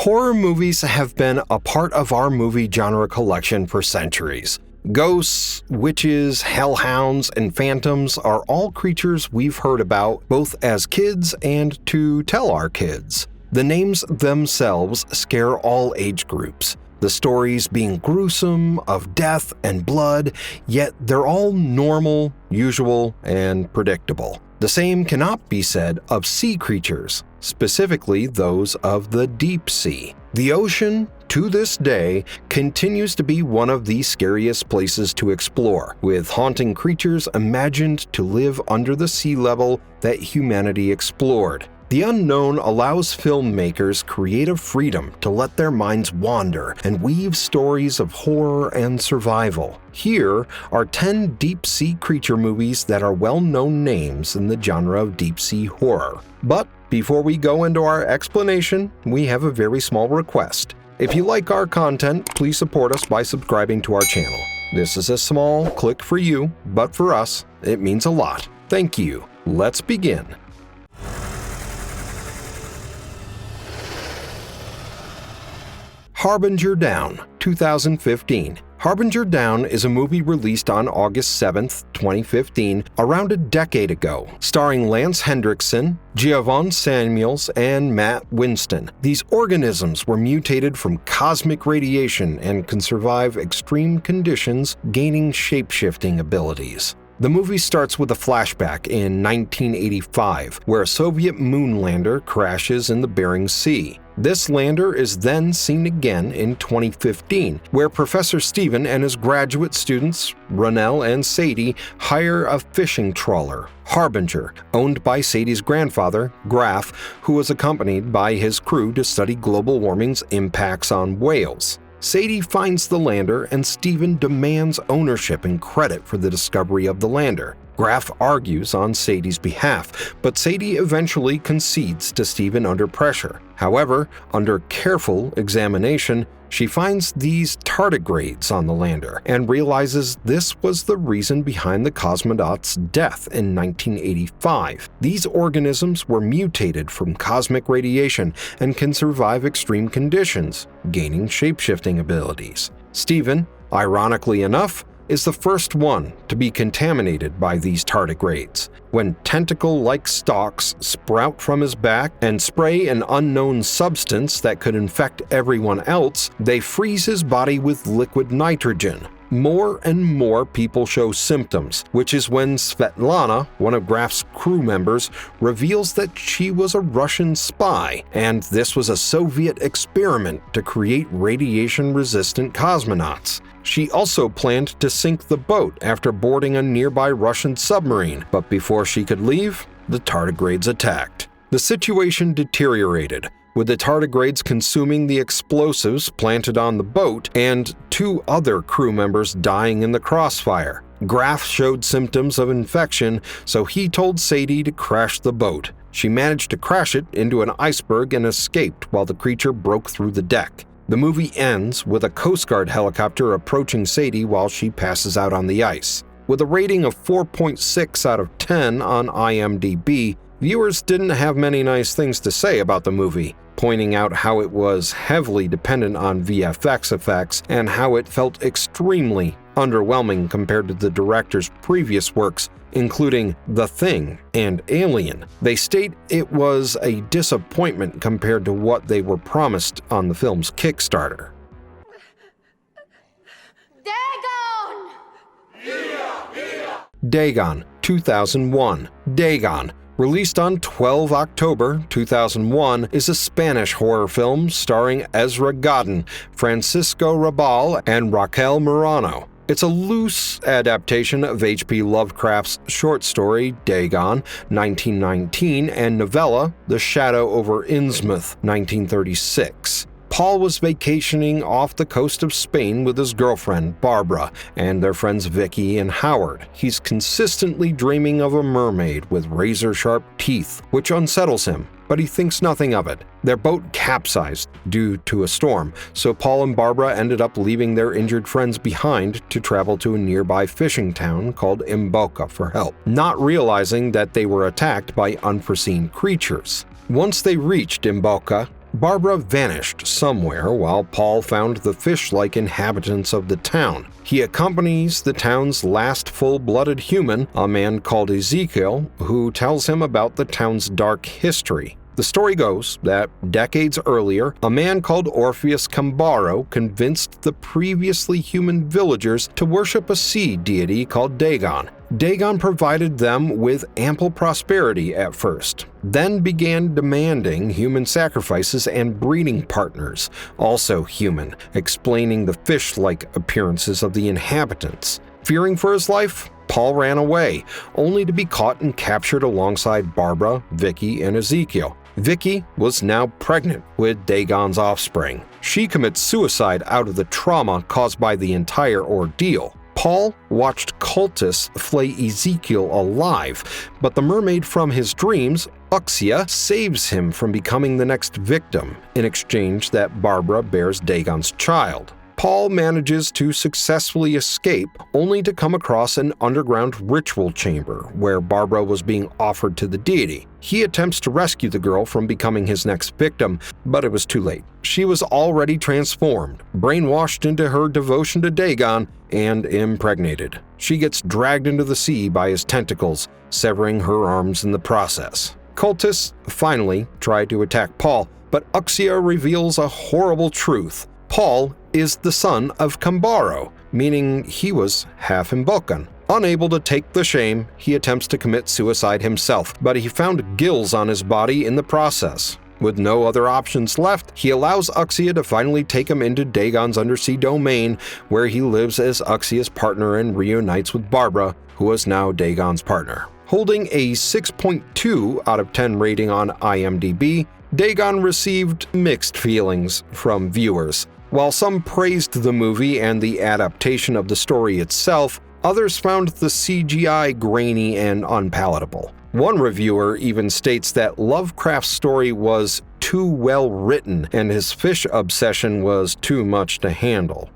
Horror movies have been a part of our movie genre collection for centuries. Ghosts, witches, hellhounds, and phantoms are all creatures we've heard about both as kids and to tell our kids. The names themselves scare all age groups, the stories being gruesome, of death and blood, yet they're all normal, usual, and predictable. The same cannot be said of sea creatures, specifically those of the deep sea. The ocean, to this day, continues to be one of the scariest places to explore, with haunting creatures imagined to live under the sea level that humanity explored. The unknown allows filmmakers creative freedom to let their minds wander and weave stories of horror and survival. Here are 10 deep-sea creature movies that are well-known names in the genre of deep-sea horror. But before we go into our explanation, we have a very small request. If you like our content, please support us by subscribing to our channel. This is a small click for you, but for us, it means a lot. Thank you. Let's begin. Harbinger Down, 2015. Harbinger Down is a movie released on August 7, 2015, around a decade ago, starring Lance Henriksen, Giovanni Samuels, and Matt Winston. These organisms were mutated from cosmic radiation and can survive extreme conditions, gaining shape-shifting abilities. The movie starts with a flashback in 1985, where a Soviet moon lander crashes in the Bering Sea. This lander is then seen again in 2015, where Professor Steven and his graduate students, Ronell and Sadie, hire a fishing trawler, Harbinger, owned by Sadie's grandfather, Graf, who was accompanied by his crew to study global warming's impacts on whales. Sadie finds the lander and Steven demands ownership and credit for the discovery of the lander. Graf argues on Sadie's behalf, but Sadie eventually concedes to Steven under pressure. However, under careful examination, she finds these tardigrades on the lander and realizes this was the reason behind the cosmonaut's death in 1985. These organisms were mutated from cosmic radiation and can survive extreme conditions, gaining shape-shifting abilities. Steven, ironically enough, is the first one to be contaminated by these tardigrades. When tentacle-like stalks sprout from his back and spray an unknown substance that could infect everyone else, they freeze his body with liquid nitrogen. More and more people show symptoms, which is when Svetlana, one of Graf's crew members, reveals that she was a Russian spy, and this was a Soviet experiment to create radiation-resistant cosmonauts. She also planned to sink the boat after boarding a nearby Russian submarine, but before she could leave, the tardigrades attacked. The situation deteriorated, with the tardigrades consuming the explosives planted on the boat and 2 other crew members dying in the crossfire. Graf showed symptoms of infection, so he told Sadie to crash the boat. She managed to crash it into an iceberg and escaped while the creature broke through the deck. The movie ends with a Coast Guard helicopter approaching Sadie while she passes out on the ice. With a rating of 4.6 out of 10 on IMDb, viewers didn't have many nice things to say about the movie, pointing out how it was heavily dependent on VFX effects and how it felt extremely underwhelming compared to the director's previous works, including The Thing and Alien. They state it was a disappointment compared to what they were promised on the film's Kickstarter. Dagon, 2001. Dagon, released on 12 October 2001, is a Spanish horror film starring Ezra Godin, Francisco Rabal, and Raquel Morano. It's a loose adaptation of H.P. Lovecraft's short story Dagon, 1919, and novella The Shadow over Innsmouth, 1936. Paul was vacationing off the coast of Spain with his girlfriend, Barbara, and their friends Vicky and Howard. He's consistently dreaming of a mermaid with razor-sharp teeth, which unsettles him, but he thinks nothing of it. Their boat capsized due to a storm, so Paul and Barbara ended up leaving their injured friends behind to travel to a nearby fishing town called Imboca for help, not realizing that they were attacked by unforeseen creatures. Once they reached Imboca, Barbara vanished somewhere while Paul found the fish-like inhabitants of the town. He accompanies the town's last full-blooded human, a man called Ezekiel, who tells him about the town's dark history. The story goes that decades earlier, a man called Orpheus Kambaro convinced the previously human villagers to worship a sea deity called Dagon. Dagon provided them with ample prosperity at first, then began demanding human sacrifices and breeding partners, also human, explaining the fish-like appearances of the inhabitants. Fearing for his life, Paul ran away, only to be caught and captured alongside Barbara, Vicky, and Ezekiel. Vicky was now pregnant with Dagon's offspring. She commits suicide out of the trauma caused by the entire ordeal. Paul watched cultists flay Ezekiel alive, but the mermaid from his dreams, Uxia, saves him from becoming the next victim, in exchange that Barbara bears Dagon's child. Paul manages to successfully escape, only to come across an underground ritual chamber where Barbara was being offered to the deity. He attempts to rescue the girl from becoming his next victim, but it was too late. She was already transformed, brainwashed into her devotion to Dagon, and impregnated. She gets dragged into the sea by his tentacles, severing her arms in the process. Cultists finally try to attack Paul, but Uxia reveals a horrible truth. Paul is the son of Kambaro, meaning he was half Imbolcan. Unable to take the shame, he attempts to commit suicide himself, but he found gills on his body in the process. With no other options left, he allows Uxia to finally take him into Dagon's undersea domain, where he lives as Uxia's partner and reunites with Barbara, who is now Dagon's partner. Holding a 6.2 out of 10 rating on IMDb, Dagon received mixed feelings from viewers. While some praised the movie and the adaptation of the story itself, others found the CGI grainy and unpalatable. One reviewer even states that Lovecraft's story was too well written and his fish obsession was too much to handle.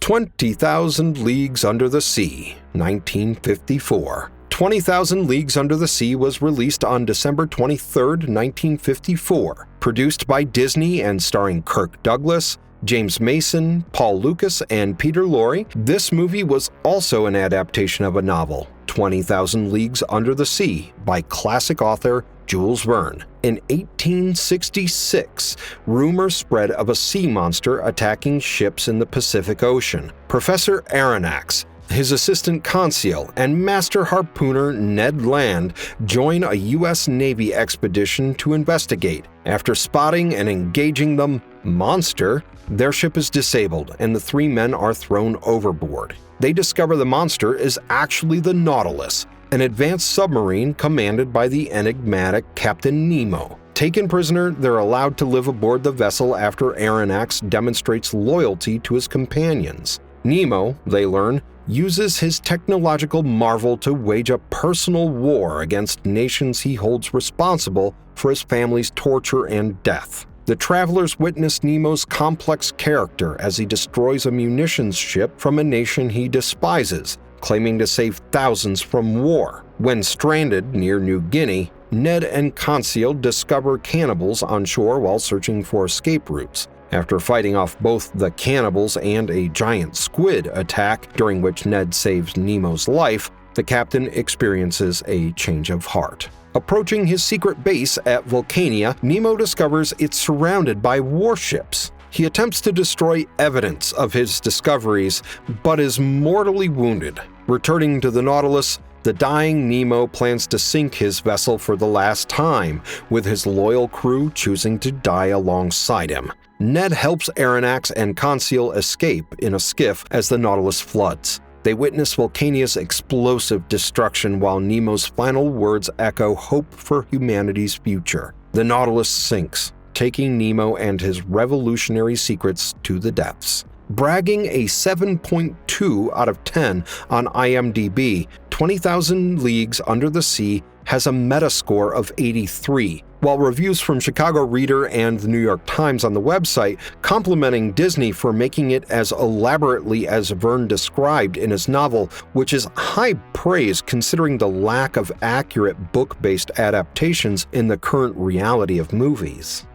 "20,000 Leagues Under the Sea", 1954. 20,000 Leagues Under the Sea was released on December 23, 1954. Produced by Disney and starring Kirk Douglas, James Mason, Paul Lucas, and Peter Lorre, this movie was also an adaptation of a novel, 20,000 Leagues Under the Sea, by classic author Jules Verne. In 1866, rumors spread of a sea monster attacking ships in the Pacific Ocean. Professor Aronnax, his assistant Conseil, and master harpooner Ned Land join a U.S. Navy expedition to investigate. After spotting and engaging the monster, their ship is disabled and the three men are thrown overboard. They discover the monster is actually the Nautilus, an advanced submarine commanded by the enigmatic Captain Nemo. Taken prisoner, they're allowed to live aboard the vessel after Aronnax demonstrates loyalty to his companions. Nemo, they learn, uses his technological marvel to wage a personal war against nations he holds responsible for his family's torture and death. The travelers witness Nemo's complex character as he destroys a munitions ship from a nation he despises, claiming to save thousands from war. When stranded near New Guinea, Ned and Conseil discover cannibals on shore while searching for escape routes. After fighting off both the cannibals and a giant squid attack, during which Ned saves Nemo's life, the captain experiences a change of heart. Approaching his secret base at Vulcania, Nemo discovers it's surrounded by warships. He attempts to destroy evidence of his discoveries, but is mortally wounded. Returning to the Nautilus, the dying Nemo plans to sink his vessel for the last time, with his loyal crew choosing to die alongside him. Ned helps Aronnax and Conseil escape in a skiff as the Nautilus floods. They witness Vulcania's explosive destruction while Nemo's final words echo hope for humanity's future. The Nautilus sinks, taking Nemo and his revolutionary secrets to the depths. Bragging a 7.2 out of 10 on IMDb, 20,000 Leagues Under the Sea has a Metascore of 83, while reviews from Chicago Reader and the New York Times on the website complimenting Disney for making it as elaborately as Verne described in his novel, which is high praise considering the lack of accurate book-based adaptations in the current reality of movies.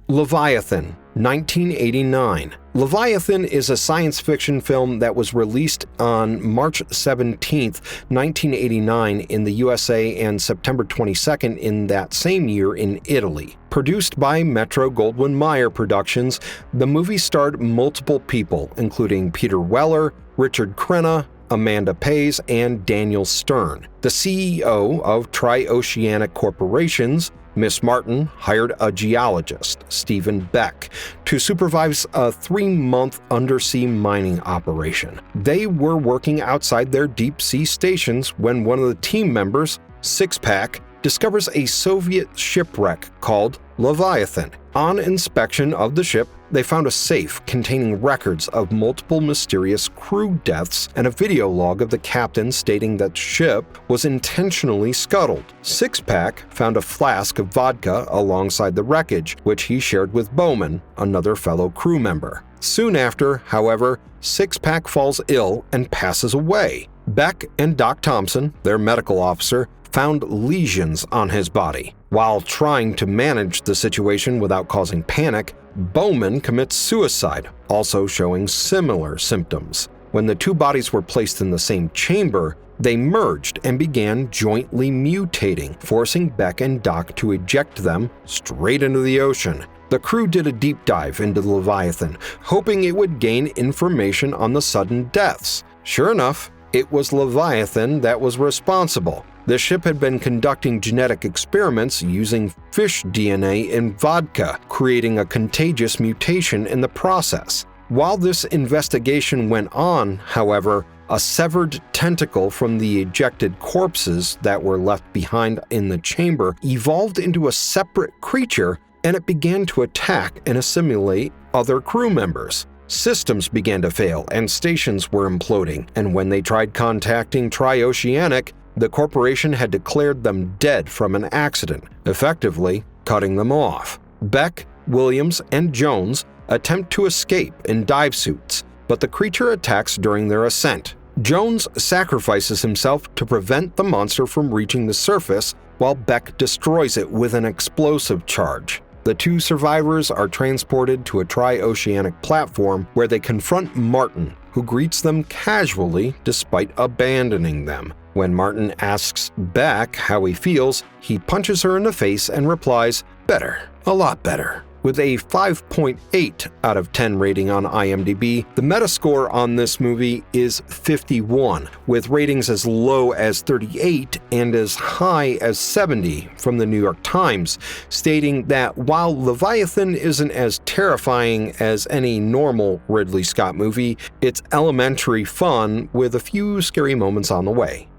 Leviathan, 1989. Leviathan is a science fiction film that was released on March 17, 1989 in the USA and September 22nd in that same year in Italy. Produced by Metro-Goldwyn-Mayer Productions, the movie starred multiple people, including Peter Weller, Richard Crenna, Amanda Pays, and Daniel Stern. The CEO of Tri-Oceanic Corporations, Miss Martin, hired a geologist, Stephen Beck, to supervise a 3-month undersea mining operation. They were working outside their deep-sea stations when one of the team members, Sixpack, discovers a Soviet shipwreck called Leviathan. On inspection of the ship, they found a safe containing records of multiple mysterious crew deaths and a video log of the captain stating that the ship was intentionally scuttled. Sixpack found a flask of vodka alongside the wreckage, which he shared with Bowman, another fellow crew member. Soon after, however, Sixpack falls ill and passes away. Beck and Doc Thompson, their medical officer, found lesions on his body. While trying to manage the situation without causing panic, Bowman commits suicide, also showing similar symptoms. When the two bodies were placed in the same chamber, they merged and began jointly mutating, forcing Beck and Doc to eject them straight into the ocean. The crew did a deep dive into the Leviathan, hoping it would gain information on the sudden deaths. Sure enough, it was Leviathan that was responsible. The ship had been conducting genetic experiments using fish DNA in vodka, creating a contagious mutation in the process. While this investigation went on, however, a severed tentacle from the ejected corpses that were left behind in the chamber evolved into a separate creature, and it began to attack and assimilate other crew members. Systems began to fail and stations were imploding, and when they tried contacting Tri-Oceanic, the corporation had declared them dead from an accident, effectively cutting them off. Beck, Williams, and Jones attempt to escape in dive suits, but the creature attacks during their ascent. Jones sacrifices himself to prevent the monster from reaching the surface, while Beck destroys it with an explosive charge. The two survivors are transported to a Tri-Oceanic platform where they confront Martin, who greets them casually despite abandoning them. When Martin asks Beck how he feels, he punches her in the face and replies, "Better, a lot better." With a 5.8 out of 10 rating on IMDb, the Metascore on this movie is 51, with ratings as low as 38 and as high as 70 from the New York Times, stating that while Leviathan isn't as terrifying as any normal Ridley Scott movie, it's elementary fun with a few scary moments on the way.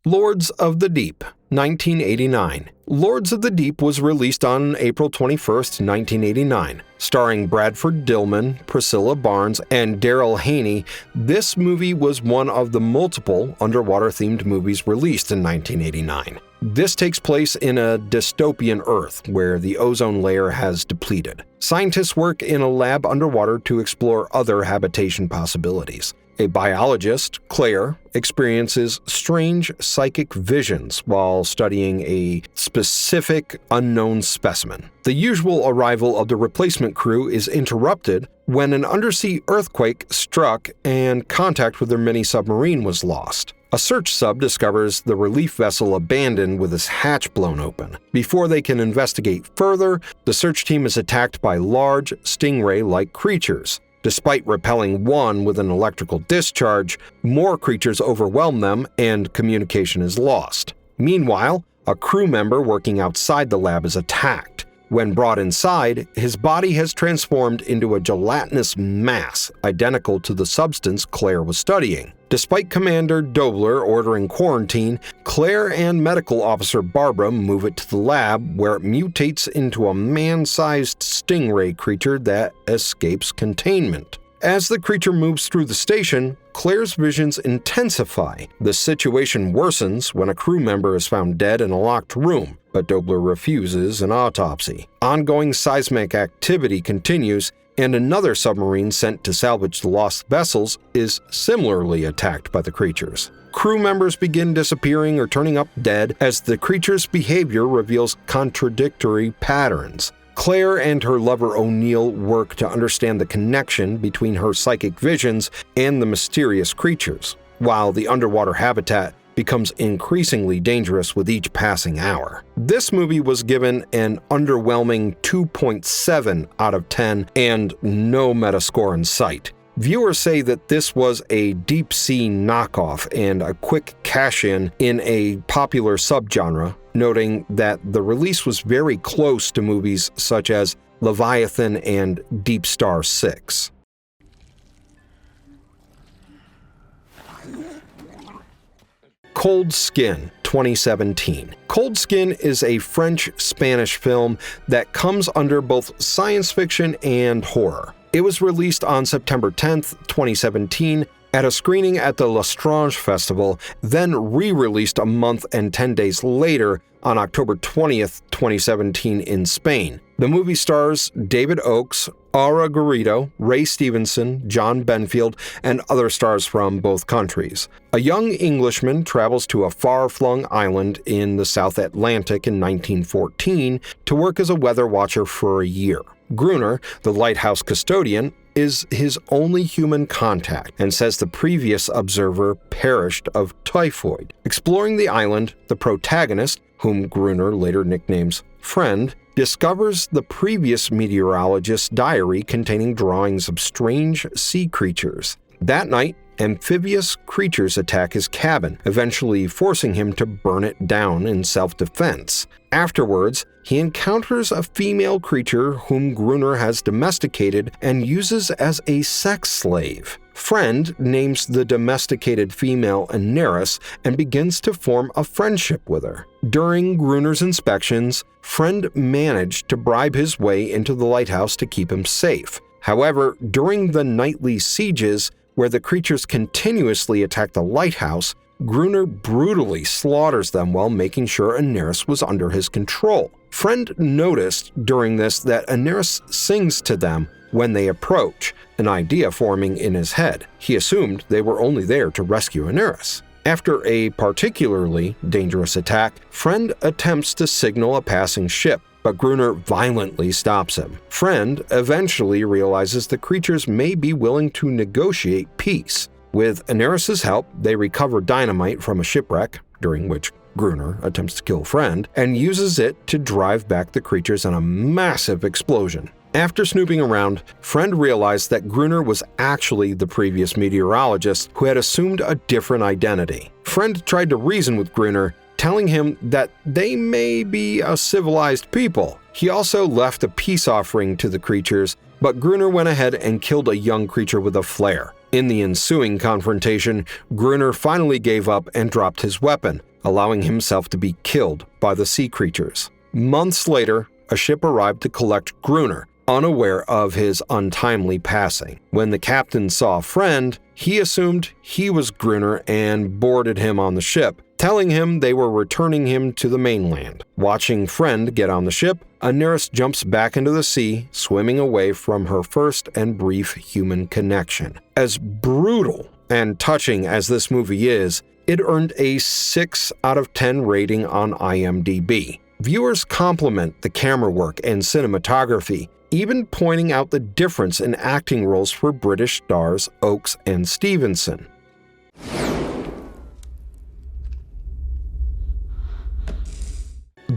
Lords of the Deep, 1989. Lords of the Deep was released on April 21st, 1989. Starring Bradford Dillman, Priscilla Barnes, and Daryl Haney, this movie was one of the multiple underwater-themed movies released in 1989. This takes place in a dystopian Earth where the ozone layer has depleted. Scientists work in a lab underwater to explore other habitation possibilities. A biologist, Claire, experiences strange psychic visions while studying a specific unknown specimen. The usual arrival of the replacement crew is interrupted when an undersea earthquake struck and contact with their mini-submarine was lost. A search sub discovers the relief vessel abandoned with its hatch blown open. Before they can investigate further, the search team is attacked by large, stingray-like creatures. Despite repelling one with an electrical discharge, more creatures overwhelm them and communication is lost. Meanwhile, a crew member working outside the lab is attacked. When brought inside, his body has transformed into a gelatinous mass identical to the substance Claire was studying. Despite Commander Dobler ordering quarantine, Claire and Medical Officer Barbara move it to the lab, where it mutates into a man-sized stingray creature that escapes containment. As the creature moves through the station, Claire's visions intensify. The situation worsens when a crew member is found dead in a locked room, but Dobler refuses an autopsy. Ongoing seismic activity continues, and another submarine sent to salvage the lost vessels is similarly attacked by the creatures. Crew members begin disappearing or turning up dead as the creature's behavior reveals contradictory patterns. Claire and her lover O'Neill work to understand the connection between her psychic visions and the mysterious creatures, while the underwater habitat becomes increasingly dangerous with each passing hour. This movie was given an underwhelming 2.7 out of 10 and no Metascore in sight. Viewers say that this was a deep-sea knockoff and a quick cash-in in a popular subgenre, noting that the release was very close to movies such as Leviathan and Deep Star 6. Cold Skin, 2017. Cold Skin is a French-Spanish film that comes under both science fiction and horror. It was released on September 10th, 2017, at a screening at the Lestrange Festival, then re-released a month and 10 days later on October 20th, 2017 in Spain. The movie stars David Oakes, Aura Garrido, Ray Stevenson, John Benfield, and other stars from both countries. A young Englishman travels to a far-flung island in the South Atlantic in 1914 to work as a weather watcher for a year. Gruner, the lighthouse custodian, is his only human contact and says the previous observer perished of typhoid. Exploring the island, the protagonist, whom Gruner later nicknames Friend, discovers the previous meteorologist's diary containing drawings of strange sea creatures. That night, amphibious creatures attack his cabin, eventually forcing him to burn it down in self-defense. Afterwards, he encounters a female creature whom Gruner has domesticated and uses as a sex slave. Friend names the domesticated female Aneris and begins to form a friendship with her. During Gruner's inspections, Friend managed to bribe his way into the lighthouse to keep him safe. However, during the nightly sieges, where the creatures continuously attack the lighthouse, Gruner brutally slaughters them while making sure Aneris was under his control. Friend noticed during this that Aneris sings to them when they approach, an idea forming in his head. He assumed they were only there to rescue Aneris. After a particularly dangerous attack, Friend attempts to signal a passing ship, but Gruner violently stops him. Friend eventually realizes the creatures may be willing to negotiate peace. With Aneris' help, they recover dynamite from a shipwreck, during which Gruner attempts to kill Friend, and uses it to drive back the creatures in a massive explosion. After snooping around, Friend realized that Gruner was actually the previous meteorologist who had assumed a different identity. Friend tried to reason with Gruner, telling him that they may be a civilized people. He also left a peace offering to the creatures, but Gruner went ahead and killed a young creature with a flare. In the ensuing confrontation, Gruner finally gave up and dropped his weapon, allowing himself to be killed by the sea creatures. Months later, a ship arrived to collect Gruner, unaware of his untimely passing. When the captain saw Friend, he assumed he was Gruner and boarded him on the ship, telling him they were returning him to the mainland. Watching Friend get on the ship, Aneris jumps back into the sea, swimming away from her first and brief human connection. As brutal and touching as this movie is, it earned a 6 out of 10 rating on IMDb. Viewers compliment the camera work and cinematography, even pointing out the difference in acting roles for British stars Oakes and Stevenson.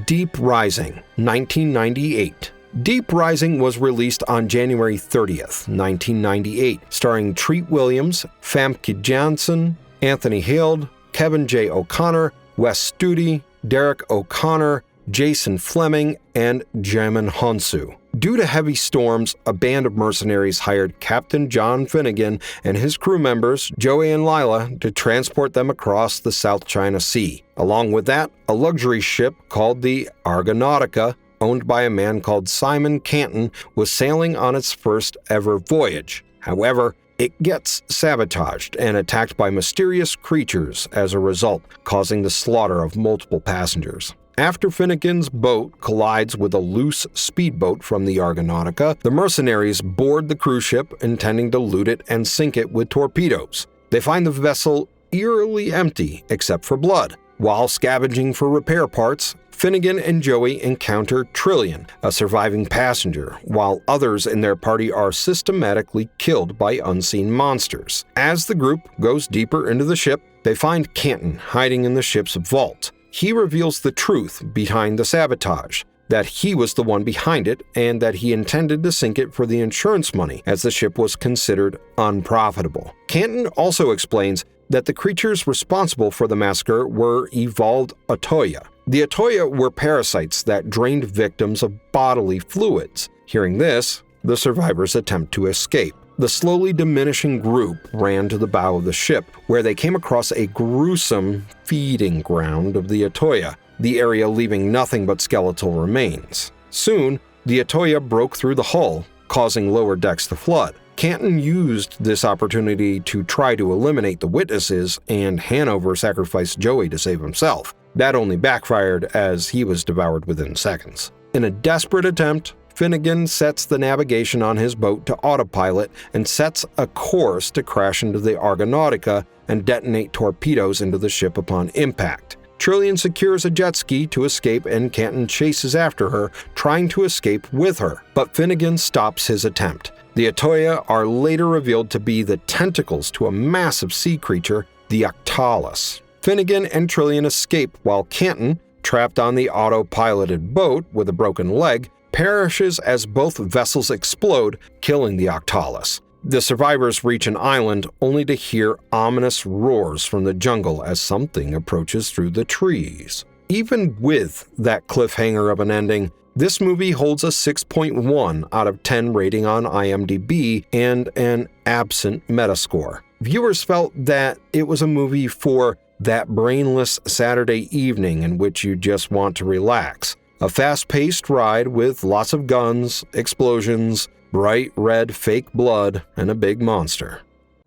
Deep Rising, 1998. Deep Rising was released on January 30th, 1998, starring Treat Williams, Famke Janssen, Anthony Heald, Kevin J. O'Connor, Wes Studi, Derek O'Connor, Jason Fleming, and Jamin Honsu. Due to heavy storms, a band of mercenaries hired Captain John Finnegan and his crew members, Joey and Lila, to transport them across the South China Sea. Along with that, a luxury ship called the Argonautica, owned by a man called Simon Canton, was sailing on its first ever voyage. However, it gets sabotaged and attacked by mysterious creatures as a result, causing the slaughter of multiple passengers. After Finnegan's boat collides with a loose speedboat from the Argonautica, the mercenaries board the cruise ship, intending to loot it and sink it with torpedoes. They find the vessel eerily empty except for blood. While scavenging for repair parts, Finnegan and Joey encounter Trillian, a surviving passenger, while others in their party are systematically killed by unseen monsters. As the group goes deeper into the ship, they find Canton hiding in the ship's vault. He reveals the truth behind the sabotage, that he was the one behind it and that he intended to sink it for the insurance money as the ship was considered unprofitable. Canton also explains that the creatures responsible for the massacre were evolved Otoya. The Otoya were parasites that drained victims of bodily fluids. Hearing this, the survivors attempt to escape. The slowly diminishing group ran to the bow of the ship, where they came across a gruesome feeding ground of the Otoya, the area leaving nothing but skeletal remains. Soon, the Otoya broke through the hull, causing lower decks to flood. Canton used this opportunity to try to eliminate the witnesses, and Hanover sacrificed Joey to save himself. That only backfired as he was devoured within seconds. In a desperate attempt, Finnegan sets the navigation on his boat to autopilot and sets a course to crash into the Argonautica and detonate torpedoes into the ship upon impact. Trillian secures a jet ski to escape and Canton chases after her, trying to escape with her, but Finnegan stops his attempt. The Otoya are later revealed to be the tentacles to a massive sea creature, the Octalis. Finnegan and Trillian escape while Canton, trapped on the autopiloted boat with a broken leg, perishes as both vessels explode, killing the Octalis. The survivors reach an island only to hear ominous roars from the jungle as something approaches through the trees. Even with that cliffhanger of an ending, this movie holds a 6.1 out of 10 rating on IMDb and an absent Metascore. Viewers felt that it was a movie for that brainless Saturday evening in which you just want to relax. A fast-paced ride with lots of guns, explosions, bright red fake blood, and a big monster.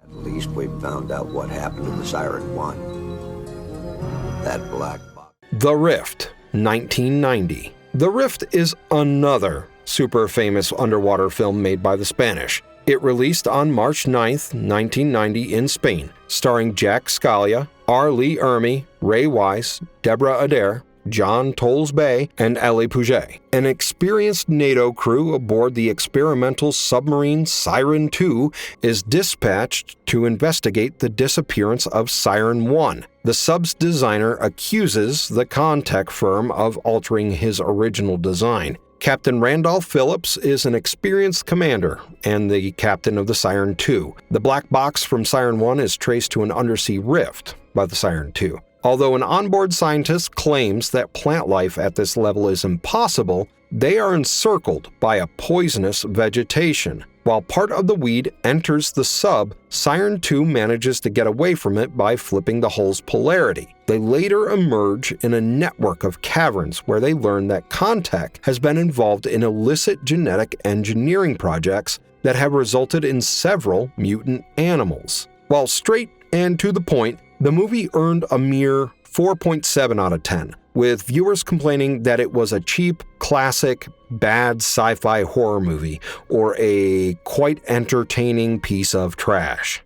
At least we've found out what happened to the Siren 1. That black box. The Rift, 1990. The Rift is another super famous underwater film made by the Spanish. It released on March 9th, 1990 in Spain, starring Jack Scalia, R. Lee Ermey, Ray Wise, Deborah Adair, John Toles-Bay, and Ellie Puget. An experienced NATO crew aboard the experimental submarine Siren 2 is dispatched to investigate the disappearance of Siren 1. The sub's designer accuses the Contech firm of altering his original design. Captain Randolph Phillips is an experienced commander and the captain of the Siren 2. The black box from Siren 1 is traced to an undersea rift by the Siren 2. Although an onboard scientist claims that plant life at this level is impossible, they are encircled by a poisonous vegetation. While part of the weed enters the sub, Siren 2 manages to get away from it by flipping the hull's polarity. They later emerge in a network of caverns where they learn that Contech has been involved in illicit genetic engineering projects that have resulted in several mutant animals. While straight and to the point, the movie earned a mere 4.7 out of 10, with viewers complaining that it was a cheap, classic, bad sci-fi horror movie or a quite entertaining piece of trash.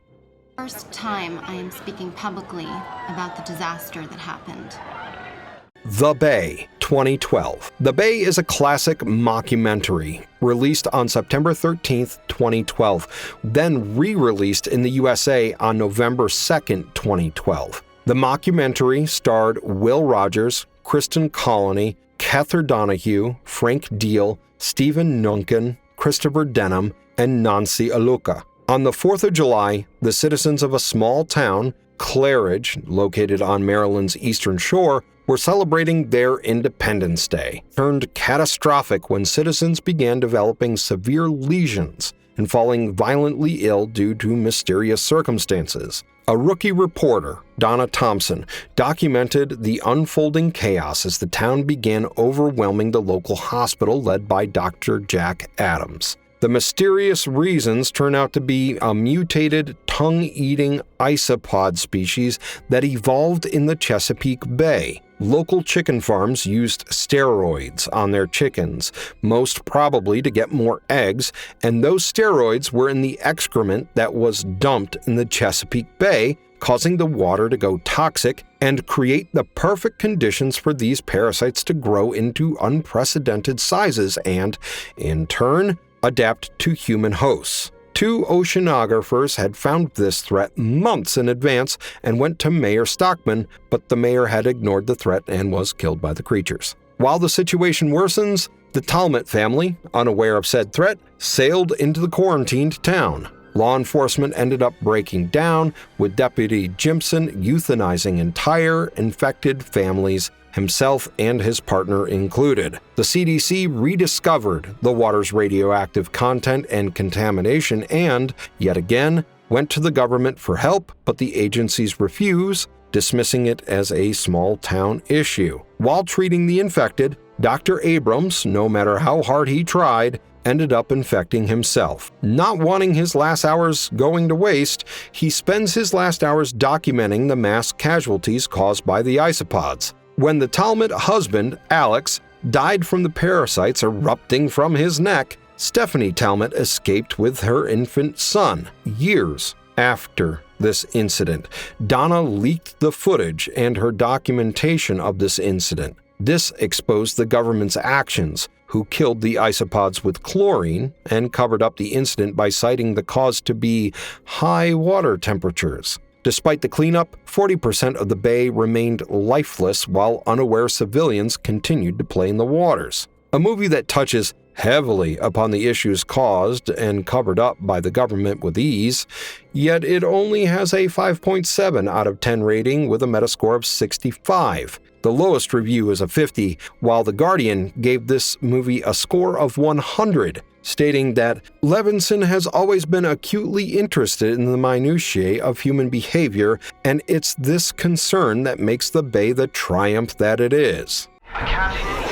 First time I am speaking publicly about the disaster that happened. The Bay, 2012. The Bay is a classic mockumentary released on September 13th, 2012, then re-released in the USA on November 2nd, 2012. The mockumentary starred Will Rogers, Kristen Colony, Cather Donahue, Frank Deal, Stephen Nunkin, Christopher Denham, and Nancy Aluka. On the 4th of July, the citizens of a small town, Claridge, located on Maryland's eastern shore, were celebrating their Independence Day, turned catastrophic when citizens began developing severe lesions and falling violently ill due to mysterious circumstances. A rookie reporter, Donna Thompson, documented the unfolding chaos as the town began overwhelming the local hospital led by Dr. Jack Adams. The mysterious reasons turn out to be a mutated, tongue-eating isopod species that evolved in the Chesapeake Bay. Local chicken farms used steroids on their chickens, most probably to get more eggs, and those steroids were in the excrement that was dumped in the Chesapeake Bay, causing the water to go toxic and create the perfect conditions for these parasites to grow into unprecedented sizes and, in turn, adapt to human hosts. 2 oceanographers had found this threat months in advance and went to Mayor Stockman, but the mayor had ignored the threat and was killed by the creatures. While the situation worsens, the Talmott family, unaware of said threat, sailed into the quarantined town. Law enforcement ended up breaking down, with Deputy Jimpson euthanizing entire infected families, himself and his partner included. The CDC rediscovered the water's radioactive content and contamination and, yet again, went to the government for help, but the agencies refuse, dismissing it as a small-town issue. While treating the infected, Dr. Abrams, no matter how hard he tried, ended up infecting himself. Not wanting his last hours going to waste, he spends his last hours documenting the mass casualties caused by the isopods. When the Talmott husband, Alex, died from the parasites erupting from his neck, Stephanie Talmott escaped with her infant son. Years after this incident, Donna leaked the footage and her documentation of this incident. This exposed the government's actions, who killed the isopods with chlorine and covered up the incident by citing the cause to be high water temperatures. Despite the cleanup, 40% of the bay remained lifeless while unaware civilians continued to play in the waters. A movie that touches heavily upon the issues caused and covered up by the government with ease, yet it only has a 5.7 out of 10 rating with a Metascore of 65. The lowest review is a 50, while The Guardian gave this movie a score of 100, stating that Levinson has always been acutely interested in the minutiae of human behavior, and it's this concern that makes the bay the triumph that it is. I can't hear you.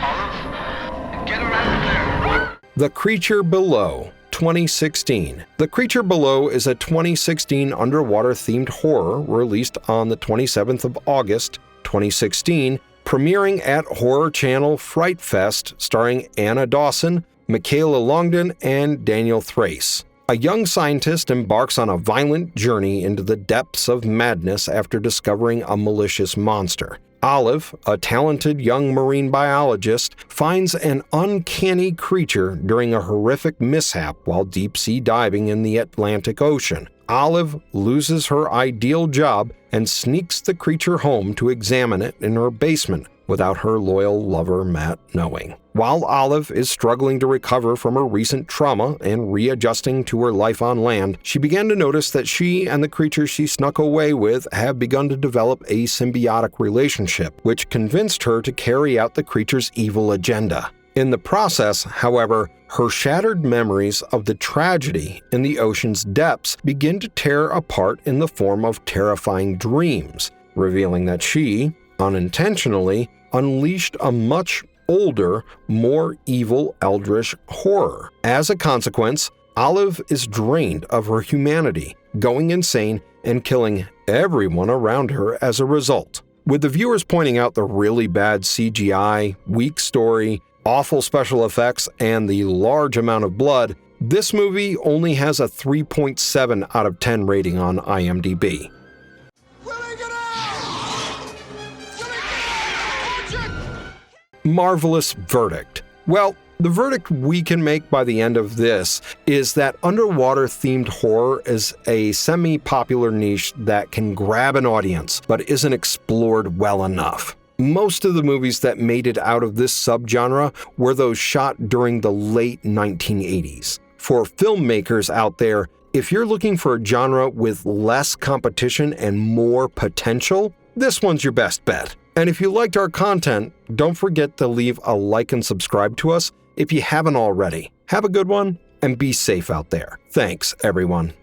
Olive, get around there. The Creature Below, 2016. The Creature Below is a 2016 underwater-themed horror released on the 27th of August, 2016, premiering at horror channel Fright Fest, starring Anna Dawson, Michaela Longden, and Daniel Thrace. A young scientist embarks on a violent journey into the depths of madness after discovering a malicious monster. Olive, a talented young marine biologist, finds an uncanny creature during a horrific mishap while deep-sea diving in the Atlantic Ocean. Olive loses her ideal job and sneaks the creature home to examine it in her basement without her loyal lover Matt knowing. While Olive is struggling to recover from her recent trauma and readjusting to her life on land, she began to notice that she and the creature she snuck away with have begun to develop a symbiotic relationship, which convinced her to carry out the creature's evil agenda. In the process, however, her shattered memories of the tragedy in the ocean's depths begin to tear apart in the form of terrifying dreams, revealing that she, unintentionally, unleashed a much older, more evil eldritch horror. As a consequence, Olive is drained of her humanity, going insane and killing everyone around her as a result. With the viewers pointing out the really bad CGI, weak story, awful special effects, and the large amount of blood, this movie only has a 3.7 out of 10 rating on IMDb. Marvelous verdict. Well, the verdict we can make by the end of this is that underwater-themed horror is a semi-popular niche that can grab an audience, but isn't explored well enough. Most of the movies that made it out of this subgenre were those shot during the late 1980s. For filmmakers out there, if you're looking for a genre with less competition and more potential, this one's your best bet. And if you liked our content, don't forget to leave a like and subscribe to us if you haven't already. Have a good one, and be safe out there. Thanks, everyone.